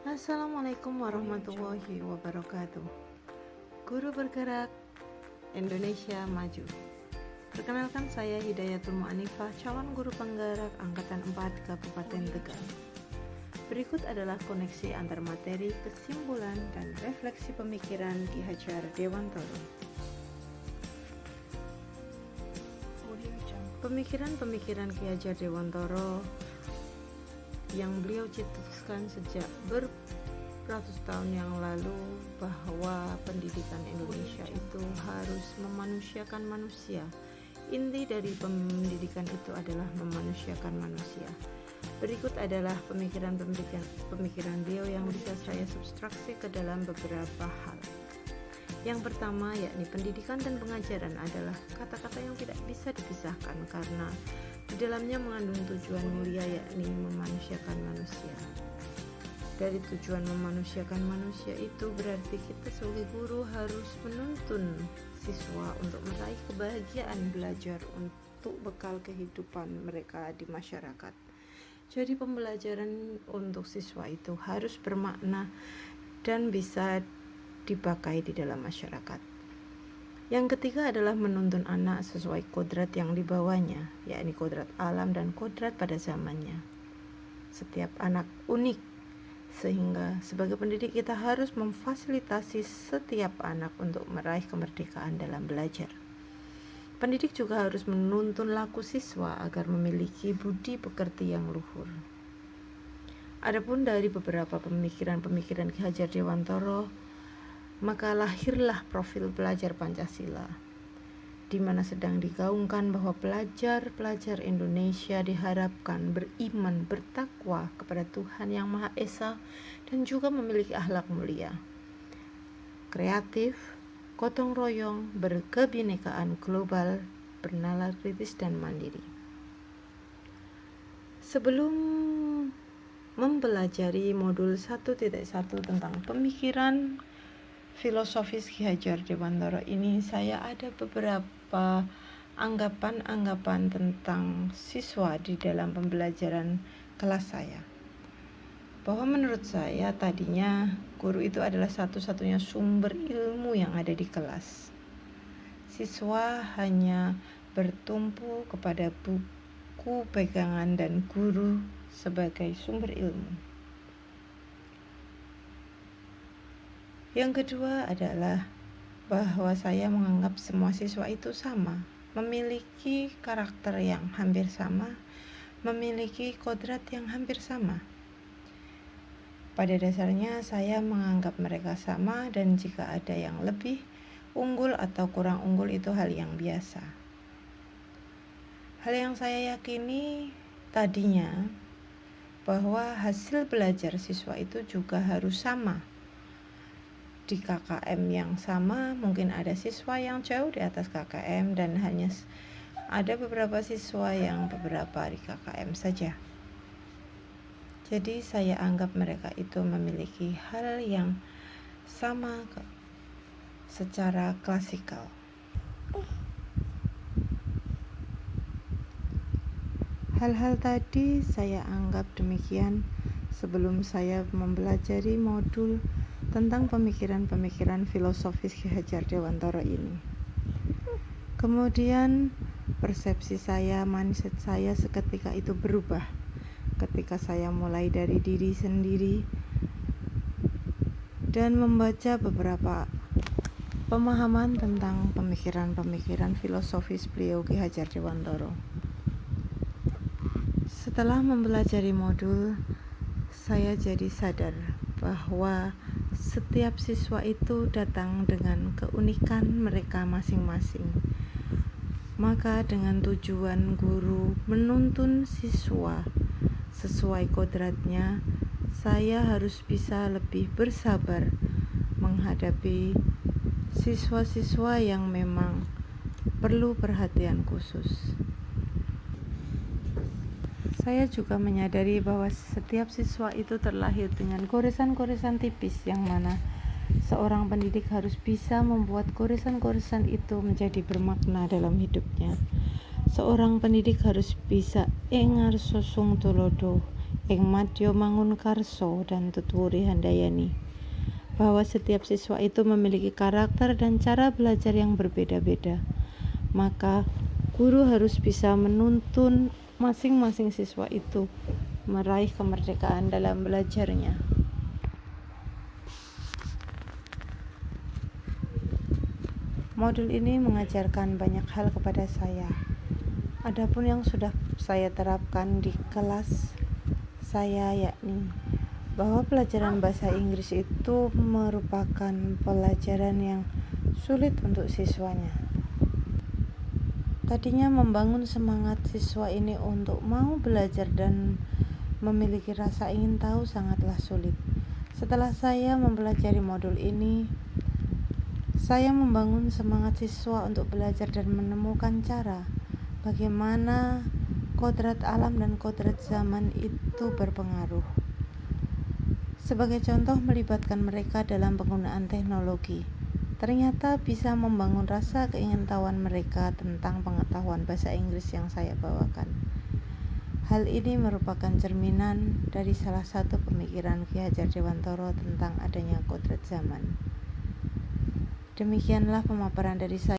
Assalamualaikum warahmatullahi wabarakatuh. Guru bergerak Indonesia maju. Perkenalkan, saya Hidayatul Mu'anifah, calon guru penggerak Angkatan 4 Kabupaten Tegal. Berikut adalah koneksi antar materi, kesimpulan, dan refleksi pemikiran Ki Hajar Dewantoro. Pemikiran Ki Hajar Dewantoro yang beliau cetuskan sejak beratus tahun yang lalu, bahwa pendidikan Indonesia itu harus memanusiakan manusia. Inti dari pendidikan itu adalah memanusiakan manusia. Berikut adalah pemikiran beliau yang bisa saya substraksi ke dalam beberapa hal. Yang pertama, yakni pendidikan dan pengajaran adalah kata-kata yang tidak bisa dipisahkan karena di dalamnya mengandung tujuan mulia, yakni memanusiakan manusia. Dari tujuan memanusiakan manusia itu berarti kita sebagai guru harus menuntun siswa untuk meraih kebahagiaan belajar untuk bekal kehidupan mereka di masyarakat. Jadi pembelajaran untuk siswa itu harus bermakna dan bisa dipakai di dalam masyarakat. Yang ketiga adalah menuntun anak sesuai kodrat yang dibawanya, yakni kodrat alam dan kodrat pada zamannya. Setiap anak unik, sehingga sebagai pendidik kita harus memfasilitasi setiap anak untuk meraih kemerdekaan dalam belajar. Pendidik juga harus menuntun laku siswa agar memiliki budi pekerti yang luhur. Adapun dari beberapa pemikiran Ki Hajar Dewantoro, maka lahirlah profil pelajar Pancasila, di mana sedang digaungkan bahwa pelajar Indonesia diharapkan beriman, bertakwa kepada Tuhan Yang Maha Esa, dan juga memiliki akhlak mulia, kreatif, gotong royong, berkebinekaan global, bernalar kritis dan mandiri. Sebelum mempelajari modul 1.1 tentang pemikiran filosofis Ki Hajar Dewantoro ini, saya ada beberapa anggapan tentang siswa di dalam pembelajaran kelas saya. Bahwa menurut saya tadinya guru itu adalah satu-satunya sumber ilmu yang ada di kelas. Siswa hanya bertumpu kepada buku pegangan dan guru sebagai sumber ilmu. Yang kedua adalah bahwa saya menganggap semua siswa itu sama, memiliki karakter yang hampir sama, memiliki kodrat yang hampir sama. Pada dasarnya saya menganggap mereka sama, dan jika ada yang lebih unggul atau kurang unggul itu hal yang biasa. Hal yang saya yakini tadinya bahwa hasil belajar siswa itu juga harus sama. Di KKM yang sama, mungkin ada siswa yang jauh di atas KKM dan hanya ada beberapa siswa yang beberapa di KKM saja. Jadi saya anggap mereka itu memiliki hal yang sama secara klasikal. Hal-hal tadi saya anggap demikian sebelum saya mempelajari modul tentang pemikiran filosofis Ki Hajar Dewantoro ini. Kemudian persepsi saya, mindset saya seketika itu berubah ketika saya mulai dari diri sendiri dan membaca beberapa pemahaman tentang pemikiran filosofis beliau Ki Hajar Dewantoro. Setelah mempelajari modul, saya jadi sadar bahwa setiap siswa itu datang dengan keunikan mereka masing-masing. Maka dengan tujuan guru menuntun siswa sesuai kodratnya, saya harus bisa lebih bersabar menghadapi siswa-siswa yang memang perlu perhatian khusus. Saya juga menyadari bahwa setiap siswa itu terlahir dengan goresan-goresan tipis, yang mana seorang pendidik harus bisa membuat goresan-goresan itu menjadi bermakna dalam hidupnya. Seorang pendidik harus bisa engar sosung tulodo, Ing Madya Mangunkarso dan Tutwuri Handayani, bahwa setiap siswa itu memiliki karakter dan cara belajar yang berbeda-beda. Maka guru harus bisa menuntun masing-masing siswa itu meraih kemerdekaan dalam belajarnya. Modul ini mengajarkan banyak hal kepada saya. Adapun yang sudah saya terapkan di kelas saya, yakni bahwa pelajaran bahasa Inggris itu merupakan pelajaran yang sulit untuk siswanya. Tadinya membangun semangat siswa ini untuk mau belajar dan memiliki rasa ingin tahu sangatlah sulit. Setelah saya mempelajari modul ini, saya membangun semangat siswa untuk belajar dan menemukan cara bagaimana kodrat alam dan kodrat zaman itu berpengaruh. Sebagai contoh, melibatkan mereka dalam penggunaan teknologi. Ternyata bisa membangun rasa keingintahuan mereka tentang pengetahuan bahasa Inggris yang saya bawakan. Hal ini merupakan cerminan dari salah satu pemikiran Ki Hajar Dewantara tentang adanya kodrat zaman. Demikianlah pemaparan dari saya.